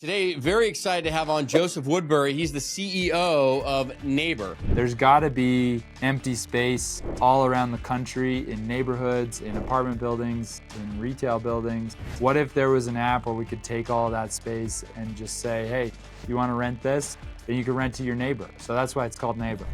Today, very excited to have on Joseph Woodbury. He's the CEO of Neighbor. There's got to be empty space all around the country, in neighborhoods, in apartment buildings, in retail buildings. What if there was an app where we could take all of that space and just say, hey, you want to rent this? Then you can rent to your neighbor. So that's why it's called Neighbor.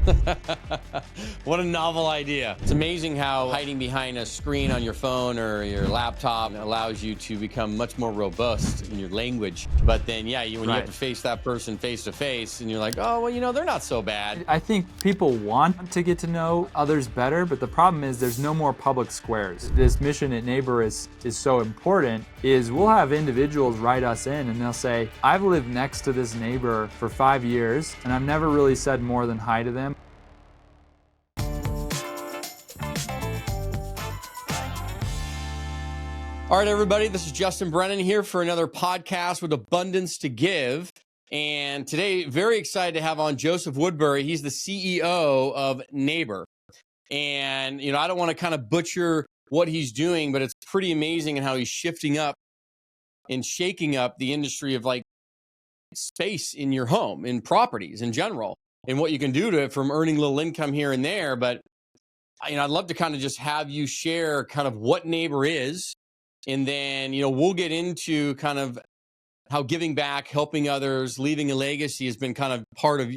What a novel idea. It's amazing how hiding behind a screen on your phone or your laptop allows you to become much more robust in your language. But then, when you have to face that person face to face and you're like, oh, well, they're not so bad. I think people want to get to know others better, but the problem is there's no more public squares. This mission at Neighbor is so important, is we'll have individuals write us in and they'll say, I've lived next to this neighbor for 5 years and I've never really said more than hi to them. All right, everybody, this is Justin Brennan here for another podcast with abundance to give. And today, very excited to have on Joseph Woodbury. He's the CEO of Neighbor. And, I don't want to kind of butcher what he's doing, but it's pretty amazing in how he's shifting up and shaking up the industry of space in your home, in properties in general, and what you can do to it from earning a little income here and there. But, I'd love to kind of just have you share kind of what Neighbor is. And then, we'll get into kind of how giving back, helping others, leaving a legacy has been kind of part of,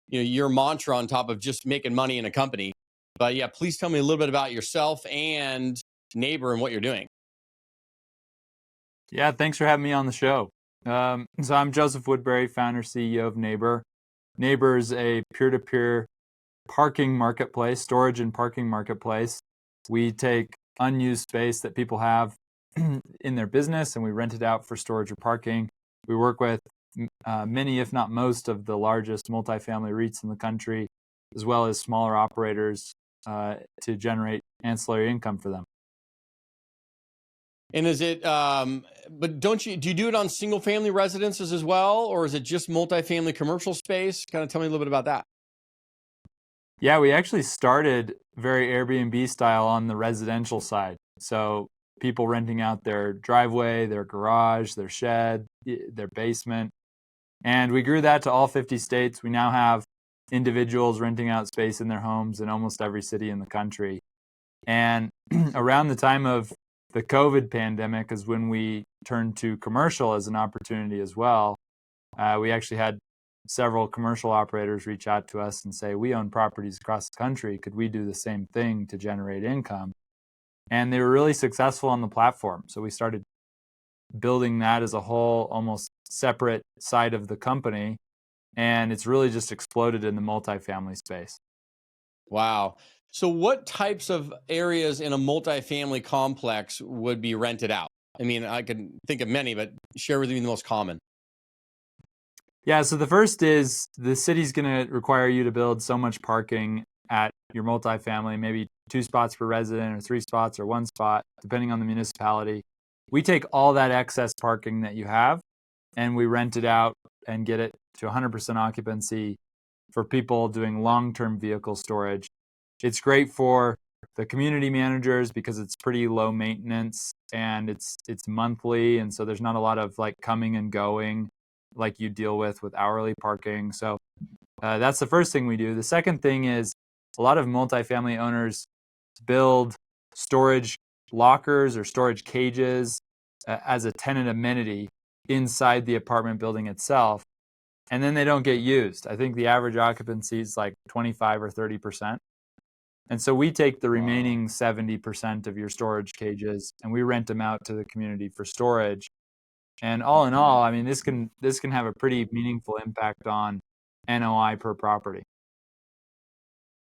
your mantra on top of just making money in a company. But yeah, please tell me a little bit about yourself and Neighbor and what you're doing. Yeah, thanks for having me on the show. So I'm Joseph Woodbury, founder, CEO of Neighbor. Neighbor is a peer-to-peer parking marketplace, storage and parking marketplace. We take unused space that people have in their business and we rent it out for storage or parking. We work with many, if not most, of the largest multifamily REITs in the country, as well as smaller operators to generate ancillary income for them. And is it, but do you do it on single family residences as well? Or is it just multifamily commercial space? Kind of tell me a little bit about that. Yeah, we actually started very Airbnb style on the residential side. So people renting out their driveway, their garage, their shed, their basement. And we grew that to all 50 states. We now have individuals renting out space in their homes in almost every city in the country. And around the time of the COVID pandemic is when we turned to commercial as an opportunity as well. We actually had several commercial operators reach out to us and say, we own properties across the country. Could we do the same thing to generate income? And they were really successful on the platform. So we started building that as a whole, almost separate side of the company. And it's really just exploded in the multifamily space. Wow. So what types of areas in a multifamily complex would be rented out? I mean, I could think of many, but share with me the most common. Yeah, so the first is the city's going to require you to build so much parking at your multifamily, maybe 2 spots per resident or 3 spots or 1 spot, depending on the municipality. We take all that excess parking that you have and we rent it out and get it to 100% occupancy for people doing long-term vehicle storage. It's great for the community managers because it's pretty low maintenance and it's monthly, and so there's not a lot of coming and going like you deal with hourly parking. So that's the first thing we do. The second thing is a lot of multifamily owners build storage lockers or storage cages as a tenant amenity inside the apartment building itself, and then they don't get used. I think the average occupancy is 25 or 30%. And so we take the remaining 70% of your storage cages and we rent them out to the community for storage. And all in all, I mean, this can have a pretty meaningful impact on NOI per property.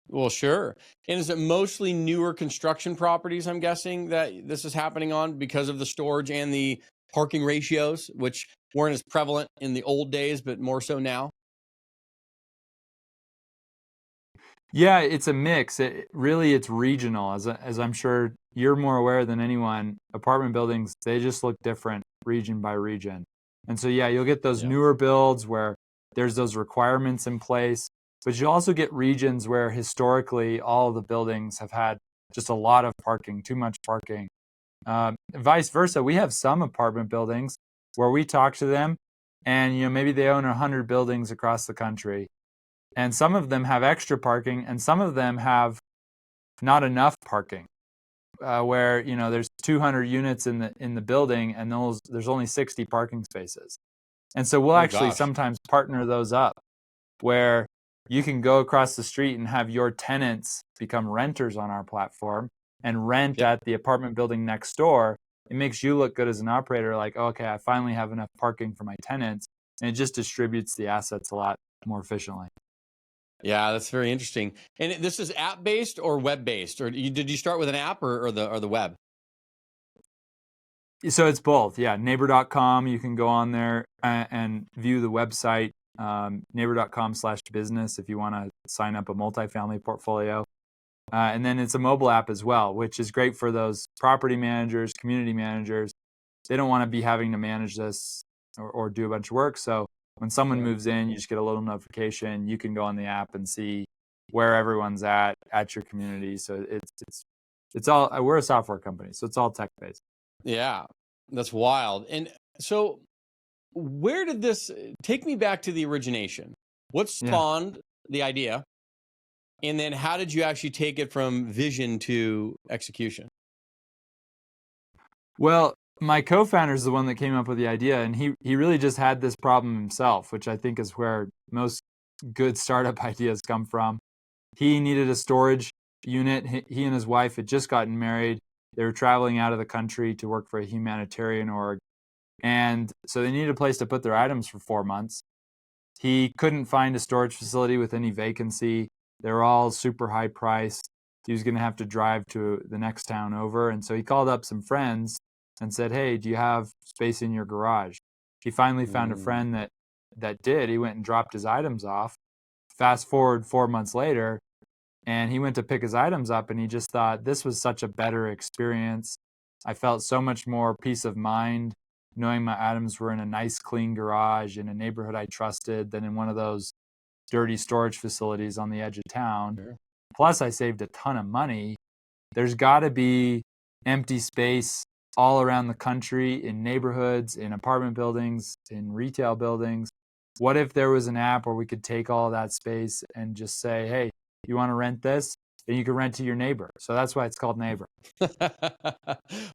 Well, sure. And is it mostly newer construction properties, I'm guessing, that this is happening on because of the storage and the parking ratios, which weren't as prevalent in the old days, but more so now? Yeah, it's a mix. It's regional. As I'm sure you're more aware than anyone, apartment buildings, they just look different region by region. And so, yeah, you'll get those newer builds where there's those requirements in place, but you also get regions where historically all of the buildings have had just a lot of parking, too much parking. Vice versa, we have some apartment buildings where we talk to them and maybe they own 100 buildings across the country, and some of them have extra parking, and some of them have not enough parking, where there's 200 units in the building, and there's only 60 parking spaces. And so we'll actually sometimes partner those up, where you can go across the street and have your tenants become renters on our platform and rent at the apartment building next door. It makes you look good as an operator, like, okay, I finally have enough parking for my tenants, and it just distributes the assets a lot more efficiently. Yeah, that's very interesting. And this is app-based or web-based, or did you start with an app or the web? So it's both. Yeah, neighbor.com. You can go on there and view the website, neighbor.com/business if you want to sign up a multifamily portfolio. And then it's a mobile app as well, which is great for those property managers, community managers. They don't want to be having to manage this or do a bunch of work. So when someone moves in, you just get a little notification. You can go on the app and see where everyone's at your community. So it's all, we're a software company, so it's all tech-based. Yeah, that's wild. And so where did this take me back to the origination? What spawned the idea? And then how did you actually take it from vision to execution? Well, my co-founder is the one that came up with the idea, and he really just had this problem himself, which I think is where most good startup ideas come from. He needed a storage unit. He and his wife had just gotten married. They were traveling out of the country to work for a humanitarian org. And so they needed a place to put their items for 4 months. He couldn't find a storage facility with any vacancy. They were all super high priced. He was going to have to drive to the next town over. And so he called up some friends and said, hey, do you have space in your garage? He finally found a friend that did. He went and dropped his items off. Fast forward 4 months later, and he went to pick his items up, and he just thought, this was such a better experience. I felt so much more peace of mind knowing my items were in a nice, clean garage in a neighborhood I trusted than in one of those dirty storage facilities on the edge of town. Sure. Plus, I saved a ton of money. There's got to be empty space all around the country, in neighborhoods, in apartment buildings, in retail buildings. What if there was an app where we could take all that space and just say, hey, you want to rent this? Then you can rent to your neighbor. So that's why it's called Neighbor.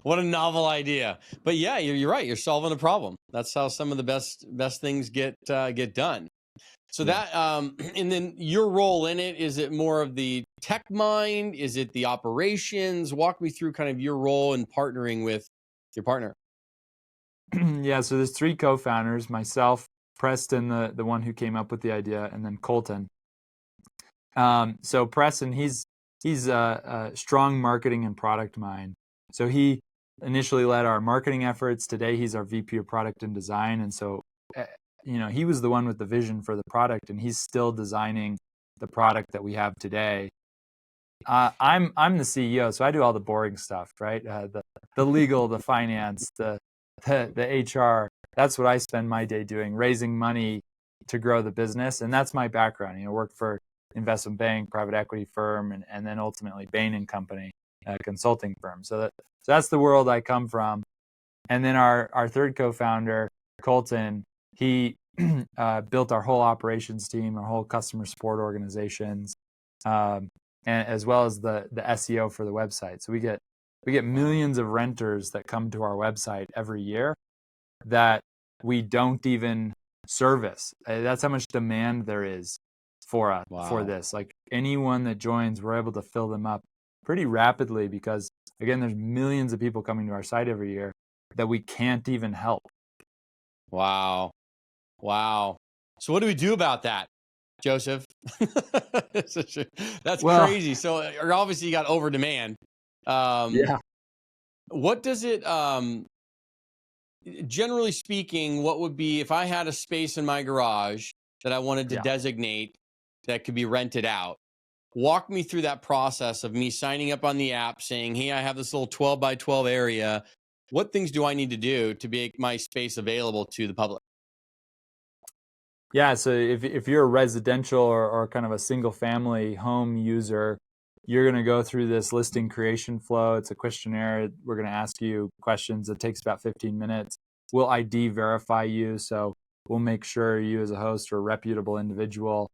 What a novel idea. But yeah, you're right. You're solving a problem. That's how some of the best things get done. So that, and then your role in it, is it more of the tech mind? Is it the operations? Walk me through kind of your role in partnering with your partner. Yeah, so there's 3 co-founders, myself, Preston, the one who came up with the idea, and then Colton. So Preston, he's a strong marketing and product mind. So he initially led our marketing efforts. Today, he's our VP of product and design. And so, he was the one with the vision for the product, and he's still designing the product that we have today. I'm the CEO, so I do all the boring stuff, right? The legal, the finance, the HR. That's what I spend my day doing, raising money to grow the business, and that's my background. Worked for investment bank, private equity firm, and then ultimately Bain & Company, a consulting firm. So that's the world I come from. And then our third co-founder, Colton, he built our whole operations team, our whole customer support organizations, and as well as the SEO for the website. So we get millions of renters that come to our website every year that we don't even service. That's how much demand there is for us. Wow. For this. Like anyone that joins, we're able to fill them up pretty rapidly because, again, there's millions of people coming to our site every year that we can't even help. Wow. So what do we do about that, Joseph? That's crazy. So obviously you got over demand. Yeah. What does it, generally speaking, what would be, if I had a space in my garage that I wanted to designate that could be rented out? Walk me through that process of me signing up on the app saying, hey, I have this little 12 by 12 area. What things do I need to do to make my space available to the public? Yeah, so if you're a residential or kind of a single family home user, you're going to go through this listing creation flow. It's a questionnaire. We're going to ask you questions. It takes about 15 minutes. We'll ID verify you. So we'll make sure you as a host are a reputable individual,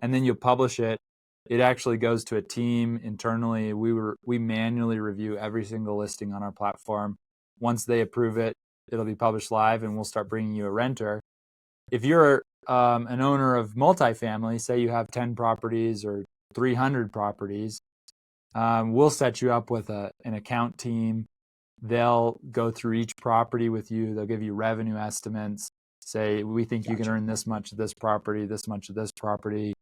and then you'll publish it. It actually goes to a team internally. We manually review every single listing on our platform. Once they approve it, it'll be published live, and we'll start bringing you a renter. If you're an owner of multifamily, say you have 10 properties or 300 properties, we'll set you up with an account team. They'll go through each property with you. They'll give you revenue estimates. Say, we think you can earn this much of this property, this much of this property.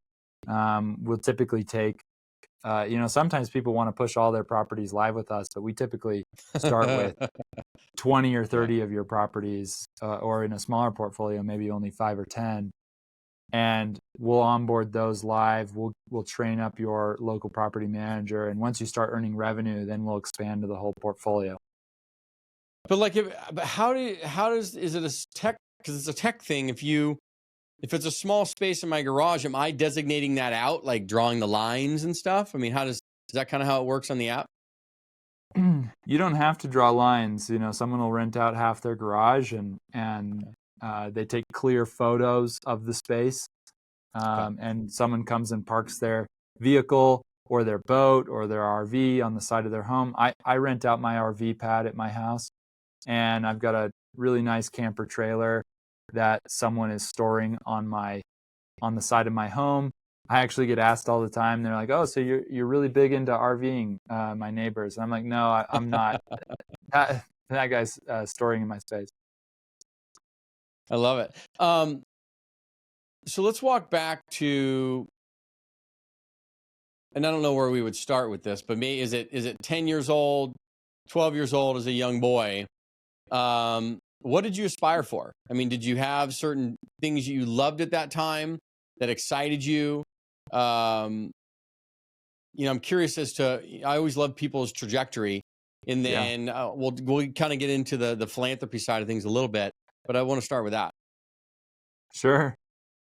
We'll typically take, sometimes people want to push all their properties live with us, but we typically start with 20 or 30 of your properties, or in a smaller portfolio, maybe only 5 or 10. And we'll onboard those live. We'll train up your local property manager. And once you start earning revenue, then we'll expand to the whole portfolio. But is it a tech? Because it's a tech thing. If it's a small space in my garage, am I designating that out, like drawing the lines and stuff? I mean, is that kind of how it works on the app? You don't have to draw lines. Someone will rent out half their garage, and they take clear photos of the space. And someone comes and parks their vehicle or their boat or their RV on the side of their home. I rent out my RV pad at my house, and I've got a really nice camper trailer that someone is storing on the side of my home. I actually get asked all the time. They're like, "Oh, so you're really big into RVing, my neighbors?" And I'm like, "No, I'm not." that guy's storing in my space. I love it. So let's walk back to, and I don't know where we would start with this, but is it 10 years old, 12 years old as a young boy? What did you aspire for? I mean, did you have certain things you loved at that time that excited you? I'm curious as to, I always love people's trajectory, and then we'll kind of get into the philanthropy side of things a little bit, but I want to start with that. Sure.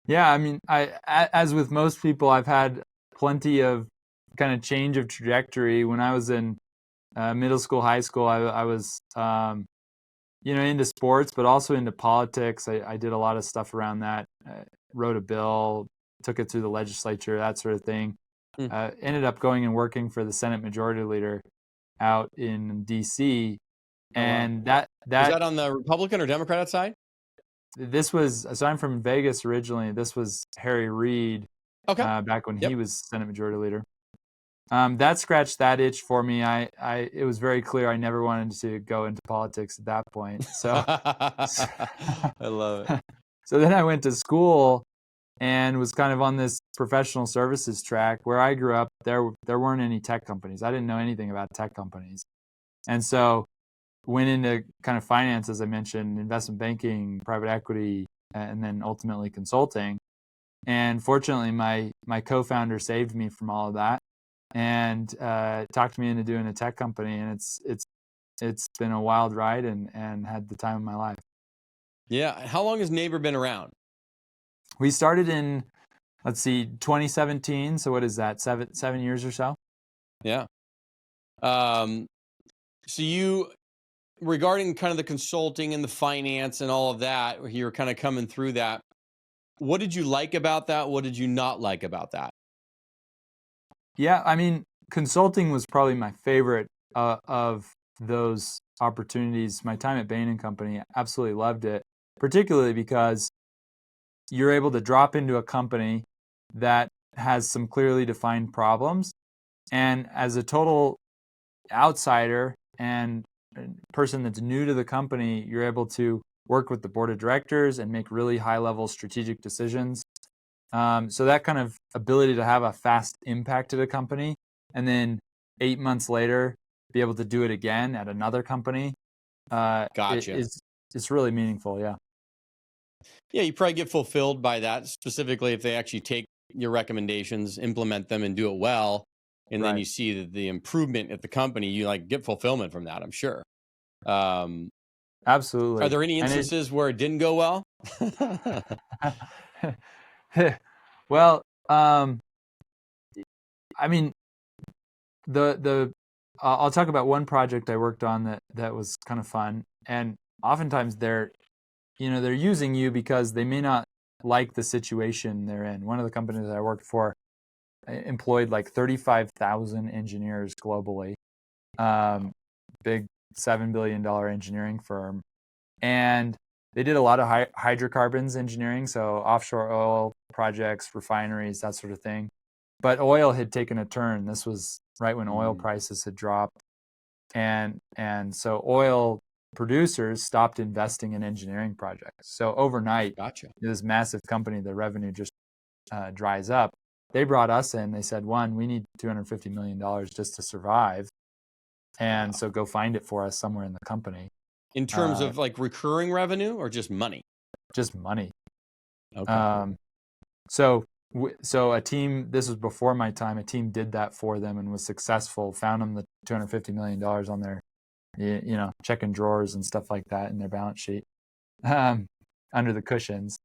Yeah. I mean, as with most people, I've had plenty of kind of change of trajectory. When I was in middle school, high school, I was, into sports, but also into politics. I did a lot of stuff around that. Wrote a bill, took it through the legislature, that sort of thing. Ended up going and working for the Senate Majority Leader out in D.C. And that was that on the Republican or Democrat side? So I'm from Vegas originally. This was Harry Reid. Okay. Back when he was Senate Majority Leader. That scratched that itch for me. It was very clear I never wanted to go into politics at that point. So I love it. So then I went to school and was kind of on this professional services track. Where I grew up, there weren't any tech companies. I didn't know anything about tech companies. And so went into kind of finance, as I mentioned, investment banking, private equity, and then ultimately consulting. And fortunately, my co-founder saved me from all of that and talked me into doing a tech company. And it's been a wild ride and had the time of my life. Yeah. How long has Neighbor been around? We started in, 2017. So what is that? 7 years or so? Yeah. So you, regarding kind of the consulting and the finance and all of that, you're kind of coming through that. What did you like about that? What did you not like about that? Yeah, I mean, consulting was probably my favorite of those opportunities. My time at Bain & Company, absolutely loved it, particularly because you're able to drop into a company that has some clearly defined problems. And as a total outsider and person that's new to the company, you're able to work with the board of directors and make really high-level strategic decisions. So that kind of ability to have a fast impact at a company, and then 8 months later, be able to do it again at another company, Gotcha. It's really meaningful. Yeah. Yeah, you probably get fulfilled by that, specifically if they actually take your recommendations, implement them, and do it well, and then you see the improvement at the company. You get fulfillment from that, I'm sure. Absolutely. Are there any instances where it didn't go well? Well, I mean, I'll talk about one project I worked on that was kind of fun, and oftentimes they're they're using you because they may not like the situation they're in. One of the companies that I worked for employed like 35,000 engineers globally, big $7 billion engineering firm. And they did a lot of hydrocarbons engineering, so offshore oil projects, refineries, that sort of thing. But oil had taken a turn. This was right when oil prices had dropped. And so oil producers stopped investing in engineering projects. So overnight, this massive company, the revenue just dries up. They brought us in. They said, one, we need $250 million just to survive. And so go find it for us somewhere in the company. In terms of like recurring revenue or just money? Just money. Okay. So a team, this was before my time, a team did that for them and was successful, found them the $250 million on their, checking drawers and stuff like that in their balance sheet, under the cushions.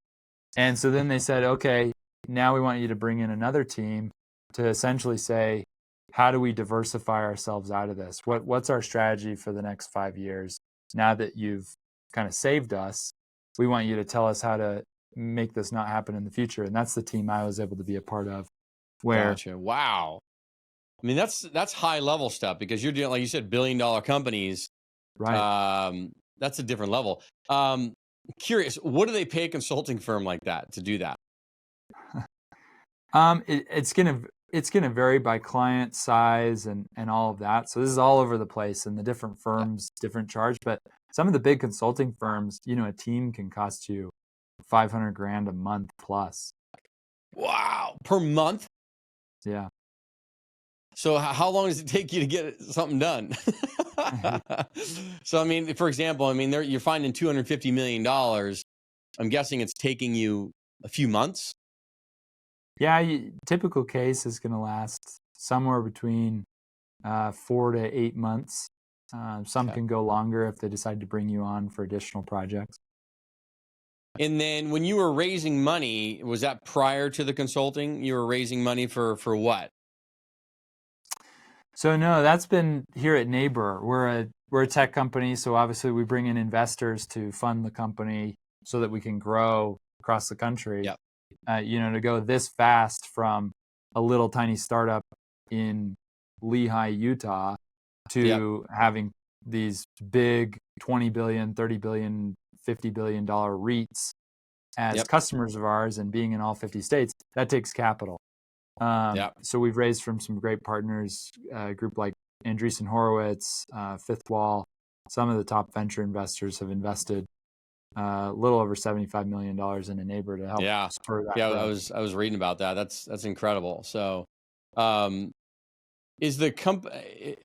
And so then they said, okay, now we want you to bring in another team to essentially say, how do we diversify ourselves out of this? What's our strategy for the next 5 years? Now that you've kind of saved us, we want you to tell us how to make this not happen in the future. And that's the team I was able to be a part of. Gotcha. Wow. I mean, that's high level stuff because you're dealing, like you said, $1 billion companies. Right. That's a different level. Curious, what do they pay a consulting firm like that to do that? It's gonna vary by client size and all of that. So this is all over the place, and the different firms, different charge. But some of the big consulting firms, a team can cost you $500,000 a month plus. Wow, per month? Yeah. So how long does it take you to get something done? So I mean, for example, you're finding $250 million. I'm guessing it's taking you a few months. Yeah, typical case is going to last somewhere between 4 to 8 months. Some can go longer if they decide to bring you on for additional projects. And then when you were raising money, was that prior to the consulting? You were raising money for what? So no, that's been here at Neighbor. We're a tech company, so obviously we bring in investors to fund the company so that we can grow across the country. Yep. To go this fast from a little tiny startup in Lehigh, Utah, to having these big $20 billion, $30 billion, $50 billion REITs as customers of ours and being in all 50 states, that takes capital. So we've raised from some great partners, a group like Andreessen Horowitz, Fifth Wall. Some of the top venture investors have invested a little over $75 million in a Neighbor to help spur that growth. I was reading about that. That's incredible. So, is the company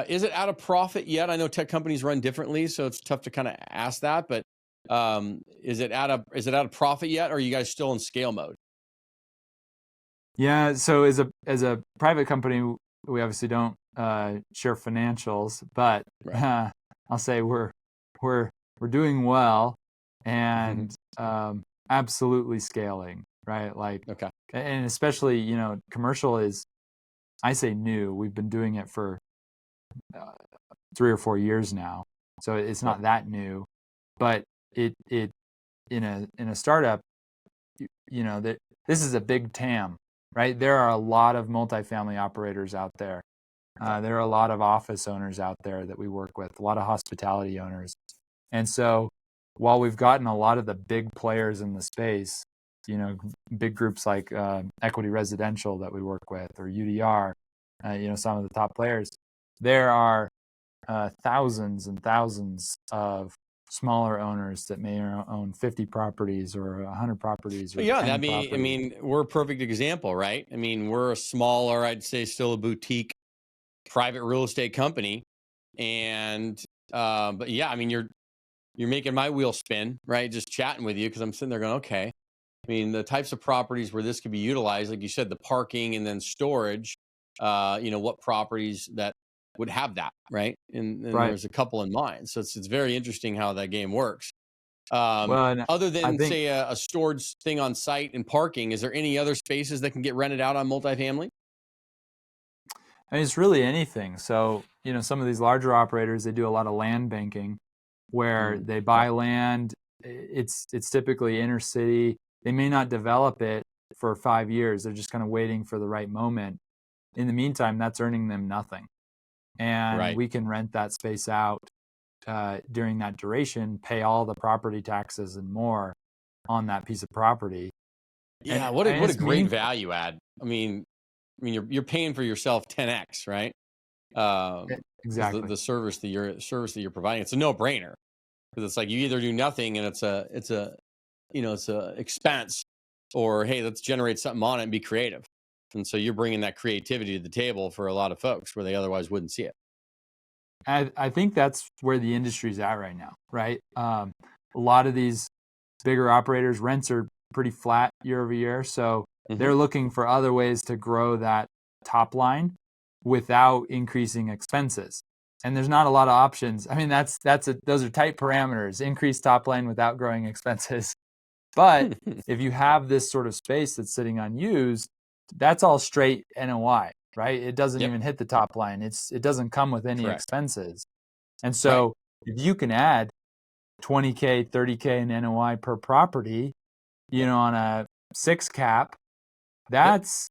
is it out of profit yet? I know tech companies run differently, so it's tough to kind of ask that. But is it out of profit yet, or are you guys still in scale mode? Yeah. So as a private company, we obviously don't share financials, but I'll say we're doing well and absolutely scaling, right? Like, and especially commercial is, I say new. We've been doing it for 3 or 4 years now, so it's not that new, but it in a startup, that this is a big TAM, right? There are a lot of multifamily operators out there. There are a lot of office owners out there that we work with, a lot of hospitality owners. And so while we've gotten a lot of the big players in the space, big groups like Equity Residential that we work with, or UDR, some of the top players, there are thousands and thousands of smaller owners that may own 50 properties or 100 properties. Or properties. We're a perfect example, right? We're a smaller, I'd say still a boutique private real estate company. And, but yeah, you're making my wheel spin, right? Just chatting with you, because I'm sitting there going, okay. The types of properties where this could be utilized, like you said, the parking and then storage, what properties that would have that, right? And there's a couple in mind. So it's very interesting how that game works. Other than say a storage thing on site and parking, is there any other spaces that can get rented out on multifamily? It's really anything. So, some of these larger operators, they do a lot of land banking where they buy land it's typically inner city. They may not develop it for 5 years. They're just kind of waiting for the right moment. In the meantime, that's earning them nothing. And Right. we can rent that space out during that duration, pay all the property taxes and more on that piece of property. Yeah, And what a great meaningful. value add. I mean, you're paying for yourself 10x, right? Exactly. The service that you're providing. It's a no brainer because it's like you either do nothing and it's a expense, or hey, let's generate something on it and be creative. And so you're bringing that creativity to the table for a lot of folks where they otherwise wouldn't see it. I think that's where the industry's at right now, right? A lot of these bigger operators, rents are pretty flat year over year. So they're looking for other ways to grow that top line without increasing expenses. And there's not a lot of options. I mean, those are tight parameters, increase top line without growing expenses. But if you have this sort of space that's sitting unused, that's all straight NOI, right? It doesn't even hit the top line. It doesn't come with any expenses. And so if you can add 20K, 30K in NOI per property, on a 6 cap, that's,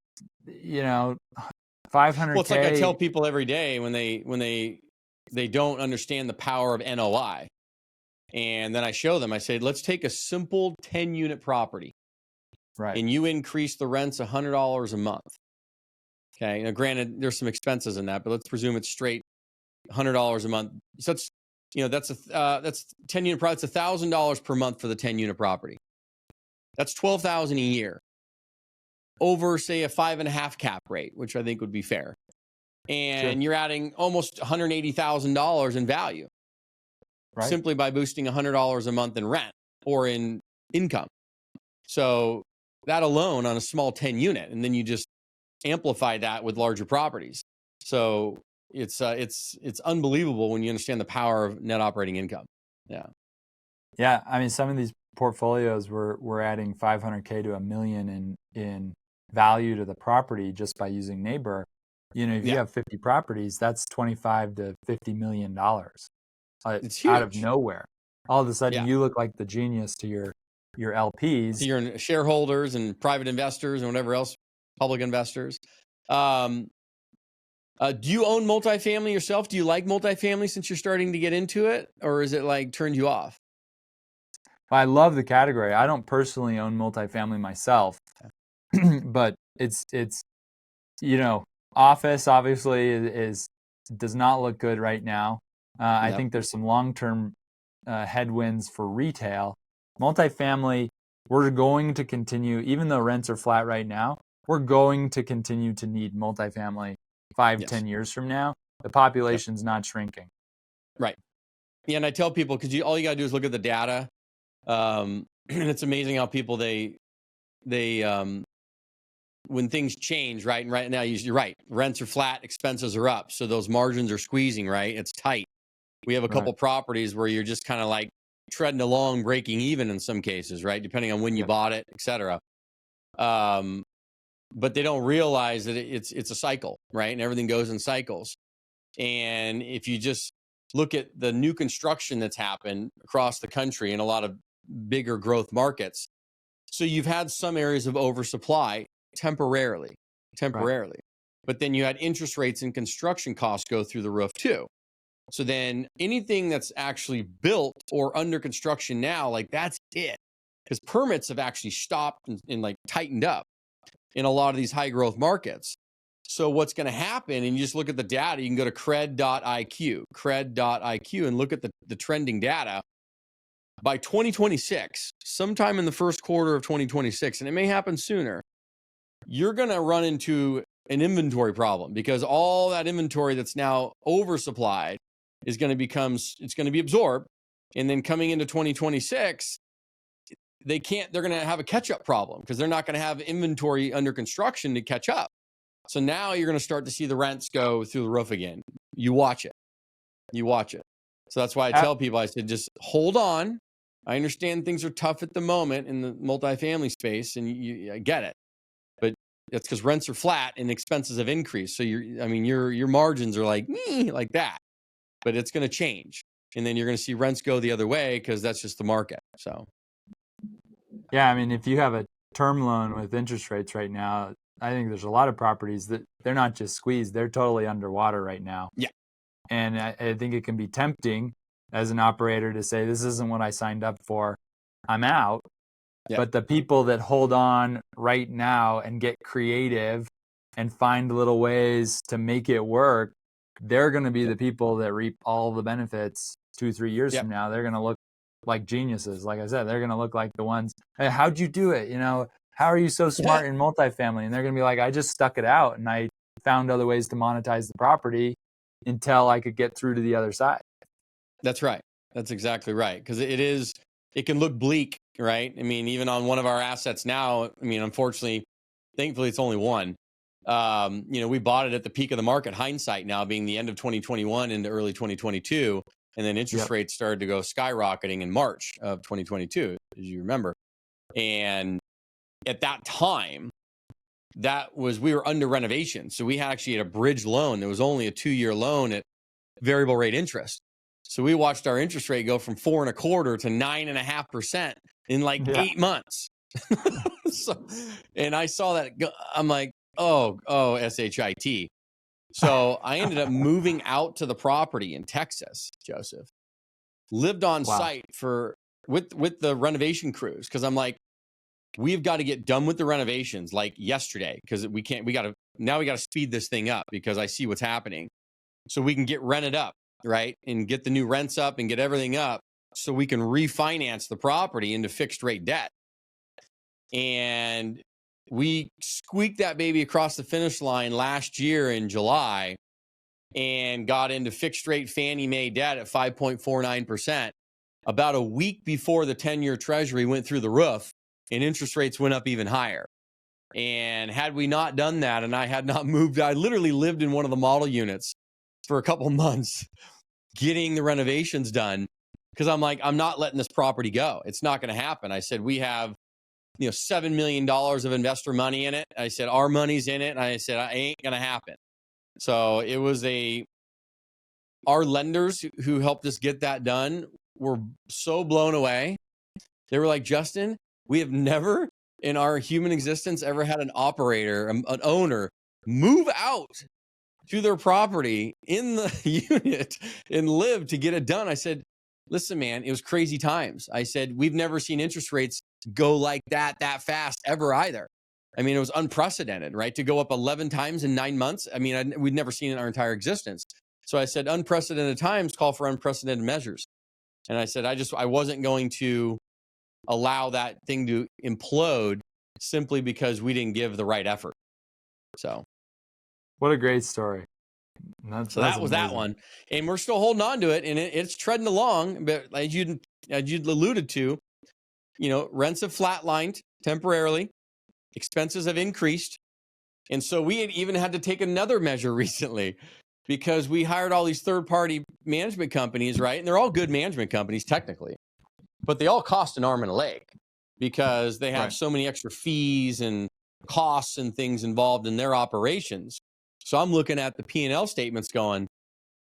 500K. Well, it's like I tell people every day when they don't understand the power of NOI. And then I show them, I say, let's take a simple 10-unit property. Right. And you increase the rents $100 a month. Okay. Now, granted, there's some expenses in that, but let's presume it's straight $100 a month. So that's 10-unit property. It's $1,000 per month for the 10-unit property. That's $12,000 a year over, say, a 5.5 cap rate, which I think would be fair. And you're adding almost $180,000 in value. Right. Simply by boosting $100 a month in rent or in income. So that alone on a small 10 unit, and then you just amplify that with larger properties. So it's unbelievable when you understand the power of net operating income. Yeah. Yeah. I mean, some of these portfolios we're adding 500K to $1 million in value to the property just by using Neighbor. If you have 50 properties, that's $25 to $50 million. It's huge. Out of nowhere. All of a sudden, you look like the genius to your LPs, to your shareholders and private investors and whatever else, public investors. Do you own multifamily yourself? Do you like multifamily since you're starting to get into it, or is it like turned you off? I love the category. I don't personally own multifamily myself, but it's office obviously does not look good right now. I think there's some long-term headwinds for retail. Multifamily, we're going to continue, even though rents are flat right now, we're going to continue to need multifamily 5-10 years from now. The population's not shrinking. Right. Yeah, and I tell people, because all you got to do is look at the data. And it's amazing how people, they when things change, right? And right now, you're right. Rents are flat, expenses are up. So those margins are squeezing, right? It's tight. We have a couple properties where you're just kind of like treading along, breaking even in some cases, right? Depending on when you bought it, et cetera. But they don't realize that it's a cycle, right? And everything goes in cycles. And if you just look at the new construction that's happened across the country in a lot of bigger growth markets. So you've had some areas of oversupply temporarily. But then you had interest rates and construction costs go through the roof too. So then anything that's actually built or under construction now, like that's it. Because permits have actually stopped and like tightened up in a lot of these high growth markets. So what's going to happen, and you just look at the data, you can go to cred.iq, and look at the trending data. By 2026, sometime in the first quarter of 2026, and it may happen sooner, you're going to run into an inventory problem because all that inventory that's now oversupplied is going to be absorbed. And then coming into 2026, they're going to have a catch-up problem because they're not going to have inventory under construction to catch up. So now you're going to start to see the rents go through the roof again. You watch it. So that's why I tell people, I said, just hold on. I understand things are tough at the moment in the multifamily space, and I get it. But it's because rents are flat and expenses have increased. So your margins are like that. But it's going to change. And then you're going to see rents go the other way because that's just the market. So, Yeah, I mean, if you have a term loan with interest rates right now, I think there's a lot of properties that they're not just squeezed, they're totally underwater right now. yeah, And I think it can be tempting as an operator to say, this isn't what I signed up for, I'm out. yeah, But the people that hold on right now and get creative and find little ways to make it work, they're going to be the people that reap all the benefits 2-3 years yeah, from now. They're going to look like geniuses. Like I said, they're going to look like the ones, hey, how'd you do it? How are you so smart in multifamily? And they're going to be like, I just stuck it out and I found other ways to monetize the property until I could get through to the other side. That's right. That's exactly right. Because it can look bleak, right? I mean, even on one of our assets now, I mean, unfortunately, thankfully, it's only one. We bought it at the peak of the market, hindsight now being the end of 2021 into early 2022. And then interest rates started to go skyrocketing in March of 2022, as you remember. And at that time, we were under renovation. So we actually had a bridge loan. There was only a 2-year loan at variable rate interest. So we watched our interest rate go from 4.25% to 9.5% in 8 months. And I saw that. I'm like, oh, shit. So I ended up moving out to the property in Texas, Joseph. Lived on site with the renovation crews because I'm like, we've got to get done with the renovations yesterday because we got to speed this thing up because I see what's happening. So we can get rented up, right? And get the new rents up and get everything up so we can refinance the property into fixed rate debt. And we squeaked that baby across the finish line last year in July and got into fixed rate Fannie Mae debt at 5.49%. About a week before the 10-year Treasury went through the roof and interest rates went up even higher. And had we not done that and I had not moved, I literally lived in one of the model units for a couple months getting the renovations done because I'm like, I'm not letting this property go. It's not going to happen. I said, we have $7 million of investor money in it. I said, our money's in it. And I said, it ain't going to happen. So it was our lenders who helped us get that done were so blown away. They were like, Justin, we have never in our human existence ever had an operator, an owner move out to their property in the unit and live to get it done. I said, listen, man, it was crazy times. I said, we've never seen interest rates go like that fast ever either. I mean, it was unprecedented, right? To go up 11 times in 9 months. I mean, we'd never seen it in our entire existence. So I said, unprecedented times call for unprecedented measures. And I said, I wasn't going to allow that thing to implode simply because we didn't give the right effort. So what a great story. So that was that one. And we're still holding on to it and it's treading along. But as you'd alluded to, rents have flatlined temporarily. Expenses have increased. And so we had even had to take another measure recently because we hired all these third-party management companies, right? And they're all good management companies technically, but they all cost an arm and a leg because they have so many extra fees and costs and things involved in their operations. So I'm looking at the P&L statements going,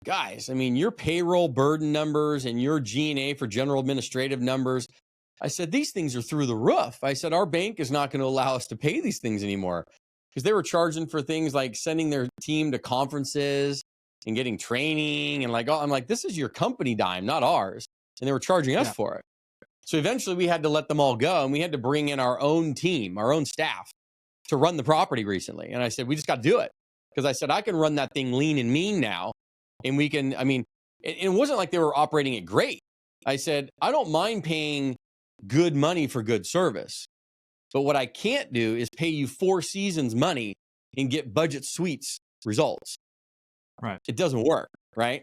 guys, I mean, your payroll burden numbers and your G&A for general administrative numbers, I said, these things are through the roof. I said, our bank is not going to allow us to pay these things anymore because they were charging for things like sending their team to conferences and getting training. And I'm like, this is your company dime, not ours. And they were charging us for it. So eventually we had to let them all go and we had to bring in our own team, our own staff to run the property recently. And I said, we just got to do it. Because I said, I can run that thing lean and mean now. And we can, it wasn't like they were operating it great. I said, I don't mind paying good money for good service. But what I can't do is pay you 4 seasons money and get budget suites results. Right. It doesn't work, right?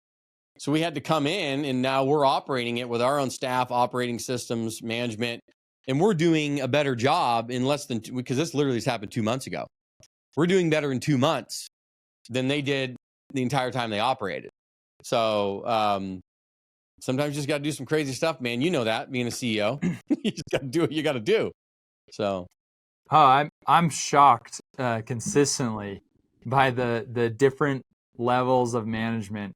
So we had to come in and now we're operating it with our own staff, operating systems, management, and we're doing a better job in less than, because this literally just happened 2 months ago. We're doing better in 2 months than they did the entire time they operated. So sometimes you just got to do some crazy stuff, man. You know that, being a CEO. You just got to do what you got to do. So, I'm shocked consistently by the different levels of management,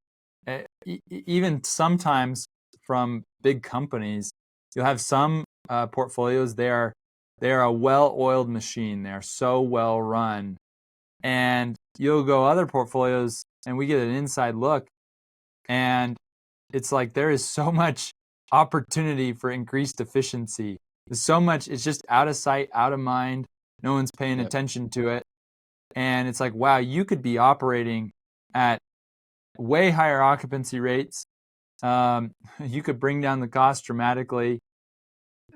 even sometimes from big companies You'll have some portfolios. They are a well-oiled machine. They are so well run. And you'll go other portfolios, and we get an inside look, and it's like there is so much opportunity for increased efficiency. There's so much, it's just out of sight, out of mind. No one's paying attention to it. And it's like, wow, you could be operating at way higher occupancy rates. You could bring down the cost dramatically.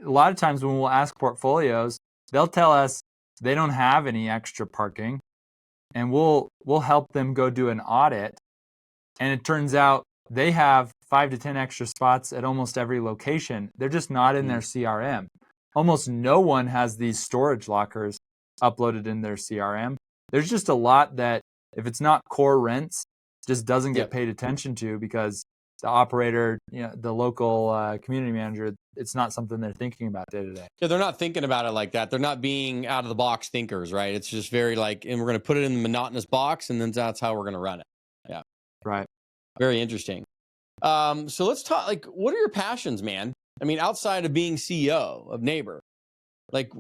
A lot of times when we'll ask portfolios, they'll tell us they don't have any extra parking, and we'll help them go do an audit. And it turns out they have 5 to 10 extra spots at almost every location. They're just not in their CRM. Almost no one has these storage lockers uploaded in their CRM. There's just a lot that, if it's not core rents, just doesn't get paid attention to, because the operator, the local community manager, it's not something they're thinking about day to day. Yeah, they're not thinking about it like that. They're not being out of the box thinkers, right? It's just very like, and we're going to put it in the monotonous box, and then that's how we're going to run it. Yeah. Right. Very interesting. So let's talk, like, what are your passions, man? I mean, outside of being CEO of Neighbor, like,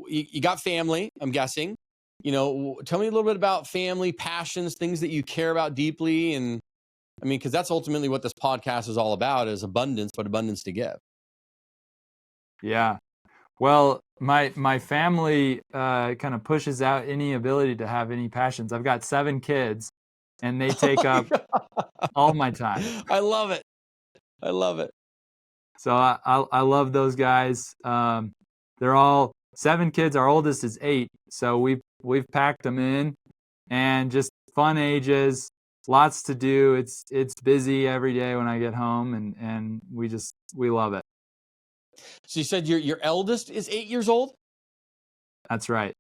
you got family, I'm guessing. Tell me a little bit about family, passions, things that you care about deeply. And I mean, because that's ultimately what this podcast is all about, is abundance, but abundance to give. Yeah. Well, my family kind of pushes out any ability to have any passions. I've got 7 kids, and they take up all my time. I love it. I love it. So I love those guys. They're all 7 kids. Our oldest is 8. So we've packed them in, and just fun ages, lots to do. It's busy every day when I get home, and we love it. So you said your eldest is 8 years old? That's right.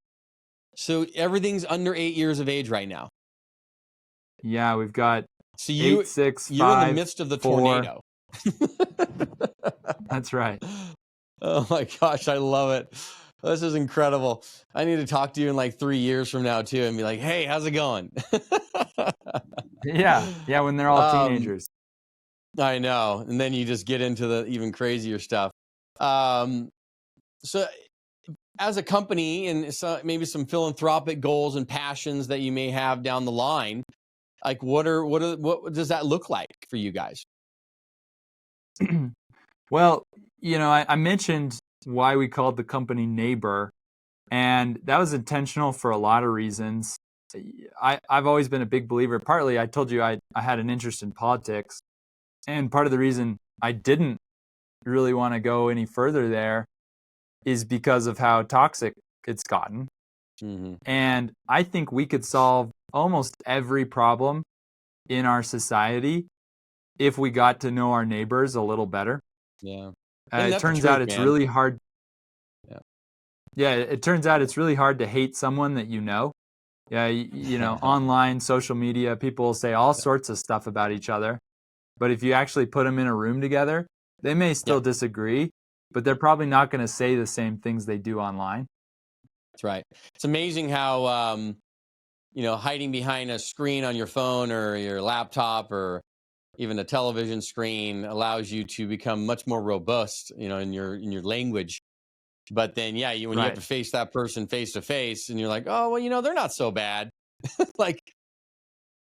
So everything's under 8 years of age right now. Yeah, we've got so 8, 6, you're 5, in the midst of the 4. tornado. That's right. Oh my gosh, I love it. This is incredible. I need to talk to you in like 3 years from now too, and be like, hey, how's it going? Yeah, when they're all teenagers. I know. And then you just get into the even crazier stuff. So as a company, and maybe some philanthropic goals and passions that you may have down the line, like what does that look like for you guys? Well, I mentioned why we called the company Neighbor, and that was intentional for a lot of reasons. I've always been a big believer. Partly, I told you I had an interest in politics, and part of the reason I didn't really want to go any further there is because of how toxic it's gotten. Mm-hmm. And I think we could solve almost every problem in our society if we got to know our neighbors a little better. Yeah. It turns out it's really hard. Yeah, it turns out it's really hard to hate someone that you know. Yeah, online, social media, people will say all sorts of stuff about each other. But if you actually put them in a room together, they may still disagree, but they're probably not going to say the same things they do online. That's right. It's amazing how, hiding behind a screen on your phone or your laptop or even a television screen allows you to become much more robust, in your language. But then, when you have to face that person face to face, and you're like, oh, well, they're not so bad.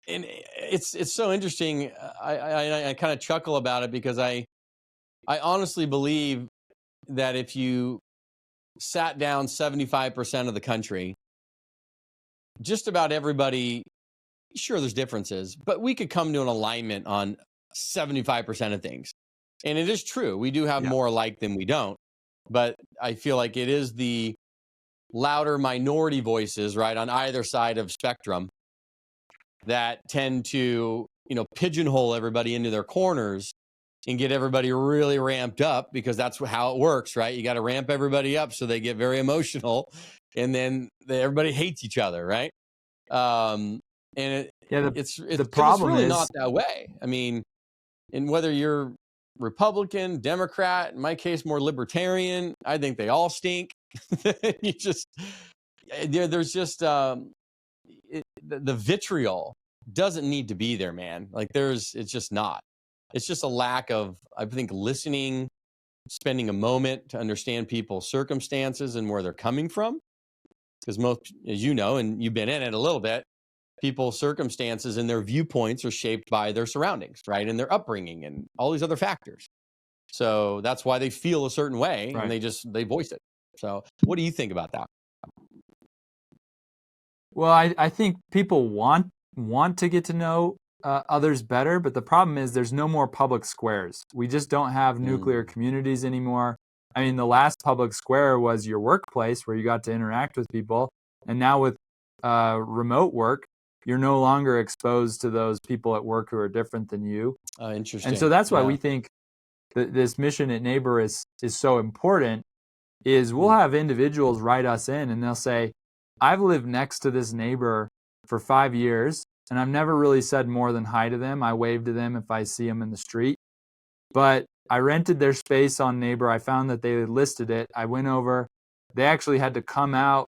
And it's so interesting. I kind of chuckle about it, because I honestly believe that if you sat down 75% of the country, just about everybody, sure, there's differences, but we could come to an alignment on 75% of things. And it is true. We do have more alike than we don't. But I feel like it is the louder minority voices, right, on either side of spectrum that tend to, pigeonhole everybody into their corners and get everybody really ramped up, because that's how it works, right? You got to ramp everybody up so they get very emotional, and then everybody hates each other, right? And the problem really is not that way. I mean, and whether you're Republican, Democrat, in my case, more libertarian, I think they all stink. There's just the vitriol doesn't need to be there, man. Like it's just not. It's just a lack of, I think, listening spending a moment to understand people's circumstances and where they're coming from. Because most, as you know, and you've been in it a little bit, people's circumstances and their viewpoints are shaped by their surroundings, right? And their upbringing and all these other factors. So that's why they feel a certain way, Right. and they voice it. So what do you think about that? Well, I think people want to get to know others better, but the problem is there's no more public squares. We just don't have nuclear communities anymore. I mean, the last public square was your workplace where you got to interact with people. And now with remote work, you're no longer exposed to those people at work who are different than you. Interesting. And so that's why we think that this mission at Neighbor is so important, is we'll have individuals write us in and they'll say, I've lived next to this neighbor for 5 years, and I've never really said more than hi to them. I wave to them if I see them in the street. But I rented their space on Neighbor. I found that they had listed it. I went over. They actually had to come out.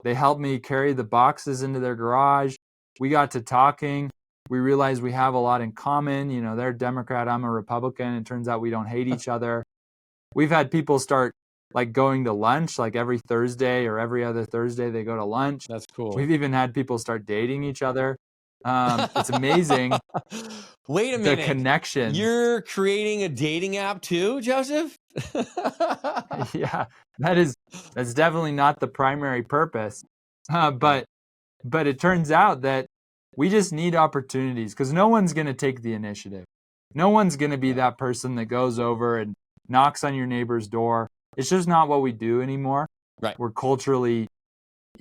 They helped me carry the boxes into their garage. We got to talking. We realized we have a lot in common. You know, they're a Democrat, I'm a Republican. It turns out we don't hate each other. We've had people start like going to lunch, like every Thursday or every other Thursday they go to lunch. That's cool. We've even had people start dating each other. It's amazing. Wait a minute. The connection. You're creating a dating app too, Joseph? Yeah, that's definitely not the primary purpose. But it turns out that we just need opportunities, because no one's going to take the initiative. No one's going to be that person that goes over and knocks on your neighbor's door. It's just not what we do anymore. Right. We're culturally,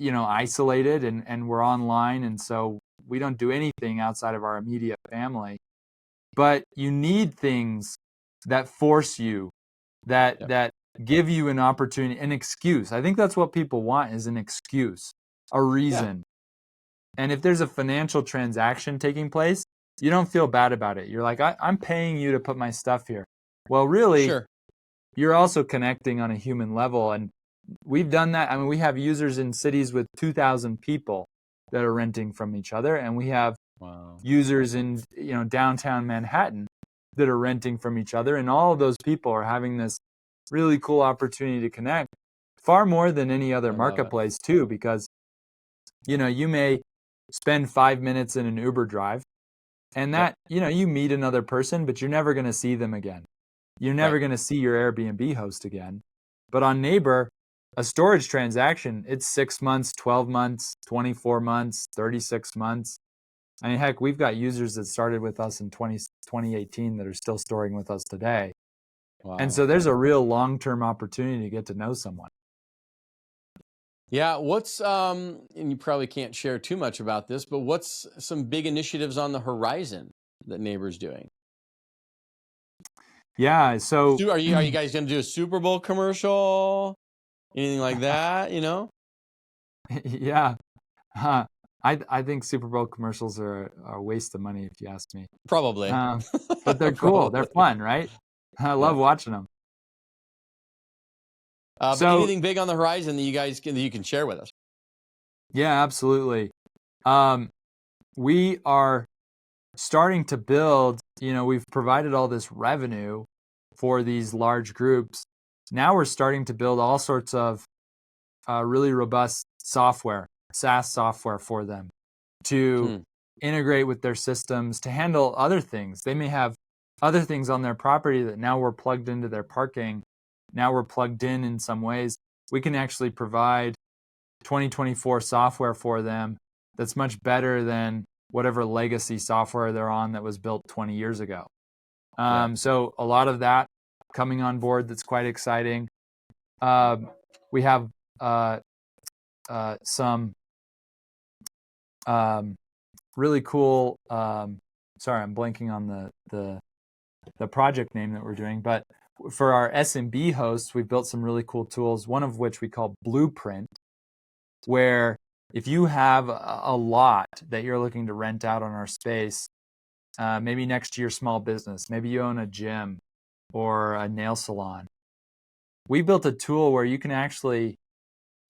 isolated and we're online. And so we don't do anything outside of our immediate family. But you need things that force you, that give you an opportunity, an excuse. I think that's what people want, is an excuse, a reason. Yeah. And if there's a financial transaction taking place, you don't feel bad about it. You're like, I'm paying you to put my stuff here. Well, really, sure. You're also connecting on a human level. And we've done that. I mean, we have users in cities with 2,000 people that are renting from each other. And we have users in downtown Manhattan that are renting from each other. And all of those people are having this really cool opportunity to connect, far more than any other marketplace too, because you may spend 5 minutes in an Uber drive, and that you meet another person, but you're never going to see them again. You're never going to see your Airbnb host again. But on Neighbor, a storage transaction, it's 6 months, 12 months, 24 months, 36 months. I mean, heck, we've got users that started with us in 2018 that are still storing with us today. Wow. And so there's a real long-term opportunity to get to know someone. Yeah, what's and you probably can't share too much about this, but what's some big initiatives on the horizon that Neighbor's doing? Yeah, so are you guys going to do a Super Bowl commercial? Anything like that, Yeah. I think Super Bowl commercials are a waste of money, if you ask me. Probably. But they're cool. They're fun, right? I love watching them. But anything big on the horizon that you can share with us? Yeah, absolutely. We are starting to build, we've provided all this revenue for these large groups. Now we're starting to build all sorts of really robust software, SaaS software for them to integrate with their systems, to handle other things. They may have other things on their property that now we're plugged into their parking. Now we're plugged in some ways. We can actually provide 2024 software for them that's much better than whatever legacy software they're on that was built 20 years ago. So a lot of that coming on board that's quite exciting. We have some really cool, sorry, I'm blanking on the project name that we're doing, but for our SMB hosts, we've built some really cool tools, one of which we call Blueprint, where if you have a lot that you're looking to rent out on our space, maybe next to your small business, maybe you own a gym or a nail salon, we built a tool where you can actually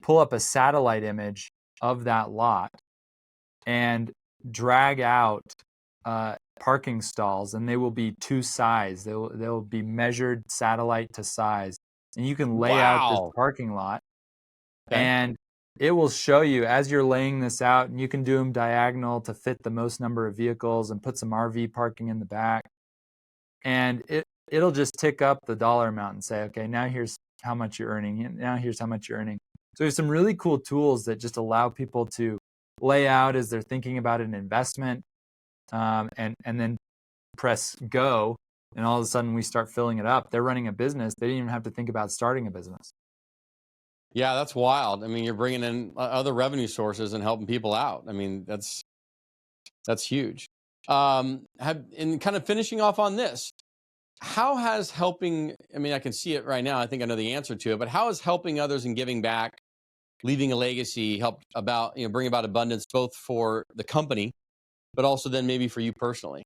pull up a satellite image of that lot and drag out parking stalls, and they will be to size. They'll be measured satellite to size, and you can lay out this Wow. parking lot, Okay. and it will show you as you're laying this out, and you can do them diagonal to fit the most number of vehicles and put some RV parking in the back. And it'll just tick up the dollar amount and say, okay, now here's how much you're earning. Now here's how much you're earning. So there's some really cool tools that just allow people to lay out as they're thinking about an investment, and then press go, and all of a sudden we start filling it up. They're running a business. They didn't even have to think about starting a business. Yeah, that's wild. I mean, you're bringing in other revenue sources and helping people out. I mean, that's huge. And kind of finishing off on this, how has helping, I mean, I can see it right now. I think I know the answer to it, but how is helping others and giving back, leaving a legacy, help about, bring about abundance, both for the company, but also then maybe for you personally?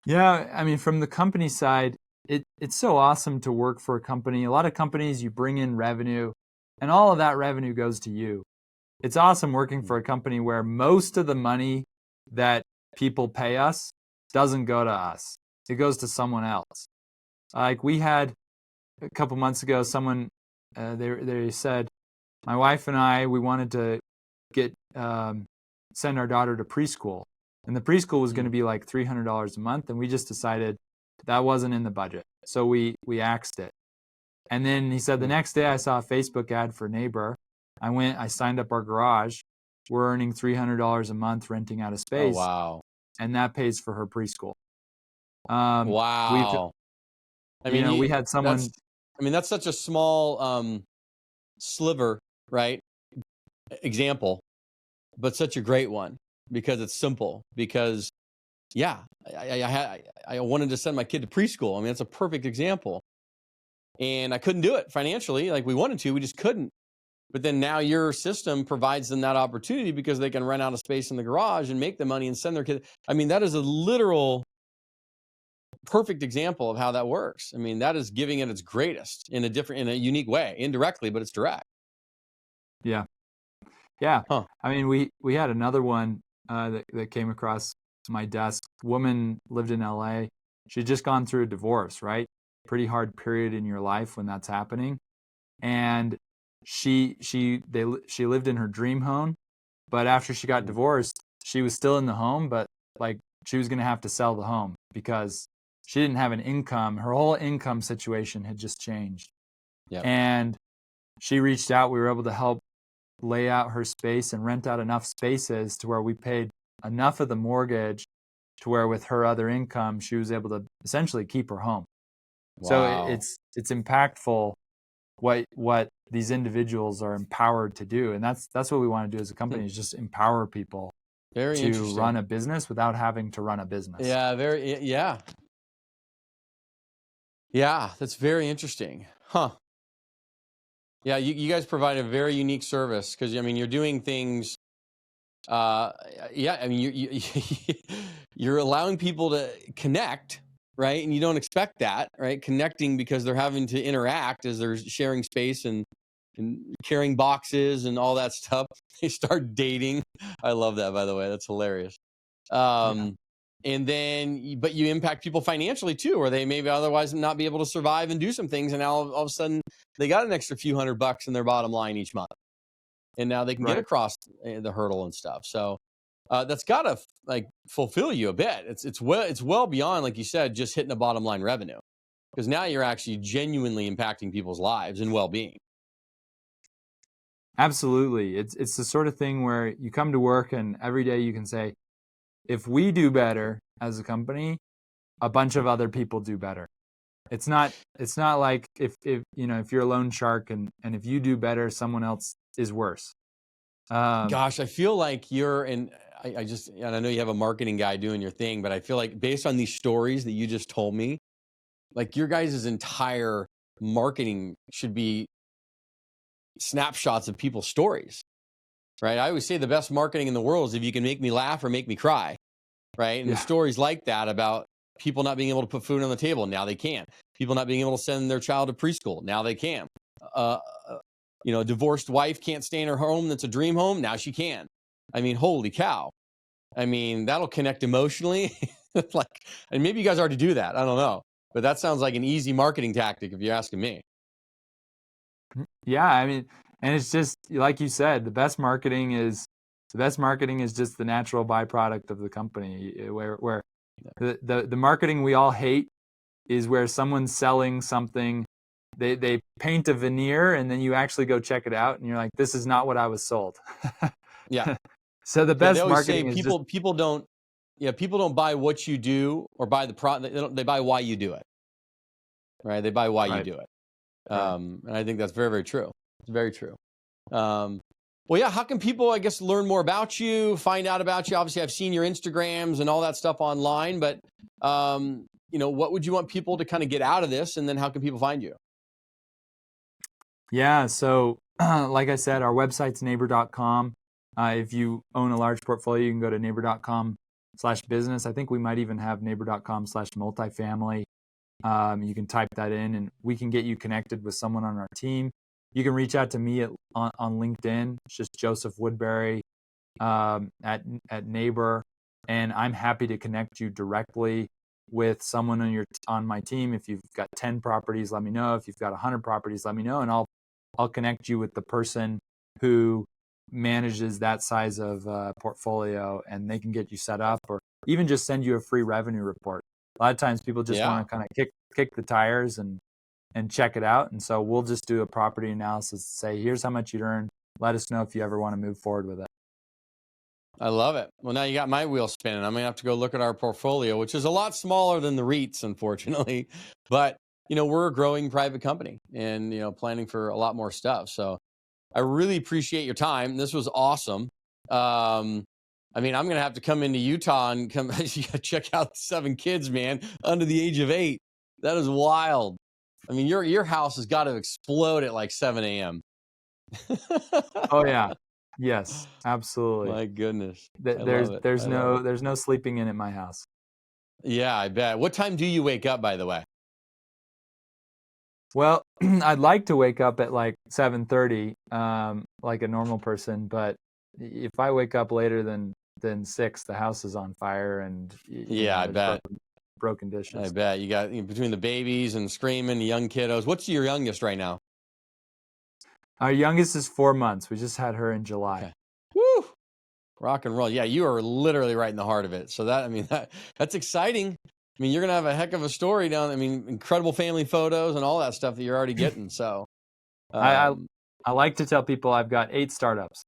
Yeah, I mean, from the company side, it's so awesome to work for a company. A lot of companies, you bring in revenue, and all of that revenue goes to you. It's awesome working for a company where most of the money that people pay us doesn't go to us. It goes to someone else. Like we had a couple months ago, someone, they said, my wife and I, we wanted to send our daughter to preschool. And the preschool was going to be like $300 a month. And we just decided that wasn't in the budget. So we axed it. And then he said the next day I saw a Facebook ad for Neighbor. I signed up our garage. We're earning $300 a month renting out a space. Oh, wow. And that pays for her preschool. Wow. I mean, we had someone. That's such a small sliver, right? Example, but such a great one because it's simple. Because, yeah, I wanted to send my kid to preschool. I mean, that's a perfect example. And I couldn't do it financially like we wanted to. We just couldn't. But then now your system provides them that opportunity because they can rent out a space in the garage and make the money and send their kid. I mean, that is a literal perfect example of how that works. I mean, that is giving it its greatest in a unique way, indirectly, but it's direct. Yeah. Huh. I mean, we had another one that came across my desk. Woman lived in LA. She'd just gone through a divorce, right? Pretty hard period in your life when that's happening. And she lived in her dream home, but after she got divorced, she was still in the home, but like she was going to have to sell the home because she didn't have an income. Her whole income situation had just changed. Yep. And she reached out. We were able to help lay out her space and rent out enough spaces to where we paid enough of the mortgage to where with her other income, she was able to essentially keep her home. Wow. So it's impactful what these individuals are empowered to do. And that's what we want to do as a company, is just empower people to run a business without having to run a business. Yeah, Yeah, that's very interesting. Huh. Yeah, you guys provide a very unique service because, I mean, you're doing things. Yeah, I mean, you're allowing people to connect, right? And you don't expect that, right? Connecting because they're having to interact as they're sharing space and carrying boxes and all that stuff. They start dating. I love that, by the way. That's hilarious. And then, but you impact people financially too, or they maybe otherwise not be able to survive and do some things. And now all of a sudden they got an extra few $100 in their bottom line each month. And now they can get across the hurdle and stuff. So that's got to like fulfill you a bit. It's well beyond, like you said, just hitting a bottom line revenue, because now you're actually genuinely impacting people's lives and well-being. Absolutely. It's the sort of thing where you come to work and every day you can say, if we do better as a company, a bunch of other people do better. It's not like if you're a loan shark and if you do better, someone else is worse. Gosh, I feel like and I know you have a marketing guy doing your thing, but I feel like based on these stories that you just told me, like your guys' entire marketing should be snapshots of people's stories, right? I always say the best marketing in the world is if you can make me laugh or make me cry, right? And the stories like that about people not being able to put food on the table, now they can. People not being able to send their child to preschool, now they can. A divorced wife can't stay in her home that's a dream home, now she can. I mean, holy cow. I mean, that'll connect emotionally. Like, and maybe you guys already do that. I don't know. But that sounds like an easy marketing tactic if you're asking me. Yeah, I mean, and it's just like you said, the best marketing is just the natural byproduct of the company. Where the marketing we all hate is where someone's selling something, they paint a veneer, and then you actually go check it out, and you're like, this is not what I was sold. Yeah. So the Yeah, they best always say marketing is people don't buy what you do or buy the product. They buy why you do it. Right? They buy why you Right. do it. Right. And I think that's very, very true. It's very true. Well, yeah, how can people, I guess, learn more about you, find out about you? Obviously, I've seen your Instagrams and all that stuff online, but, what would you want people to kind of get out of this? And then how can people find you? Yeah, so like I said, our website's neighbor.com. If you own a large portfolio, you can go to neighbor.com/business. I think we might even have neighbor.com/multifamily. You can type that in, and we can get you connected with someone on our team. You can reach out to me on LinkedIn. It's just Joseph Woodbury at Neighbor, and I'm happy to connect you directly with someone on my team. If you've got 10 properties, let me know. If you've got 100 properties, let me know, and I'll connect you with the person who manages that size of portfolio, and they can get you set up, or even just send you a free revenue report. A lot of times people just want to kind of kick the tires and check it out. And so we'll just do a property analysis, say, here's how much you'd earn. Let us know if you ever want to move forward with it. I love it. Well, now you got my wheel spinning. I'm going to have to go look at our portfolio, which is a lot smaller than the REITs, unfortunately. But, we're a growing private company and, planning for a lot more stuff. So I really appreciate your time. This was awesome. I'm going to have to come into Utah and come check out 7 kids, man, under the age of 8. That is wild. I mean, your house has got to explode at like 7 a.m. Oh yeah. Yes, absolutely. My goodness. There's no sleeping in at my house. Yeah, I bet. What time do you wake up, by the way? Well, I'd like to wake up at like 7:30, like a normal person, but if I wake up later than 6, the house is on fire, and I bet. Broken dishes. I bet you got between the babies and screaming, the young kiddos. What's your youngest right now? Our youngest is 4 months. We just had her in July. Okay. Woo! Rock and roll. Yeah, you are literally right in the heart of it. So that's exciting. I mean, you're gonna have a heck of a story down. I mean, incredible family photos and all that stuff that you're already getting. So, I like to tell people I've got 8 startups.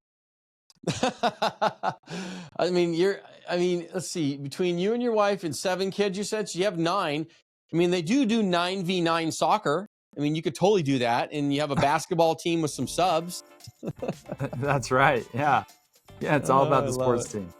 I mean, let's see. Between you and your wife and 7 kids, you said, so you have 9. I mean, they do 9v9 soccer. I mean, you could totally do that, and you have a basketball team with some subs. That's right. Yeah. Yeah, it's all about the sports team.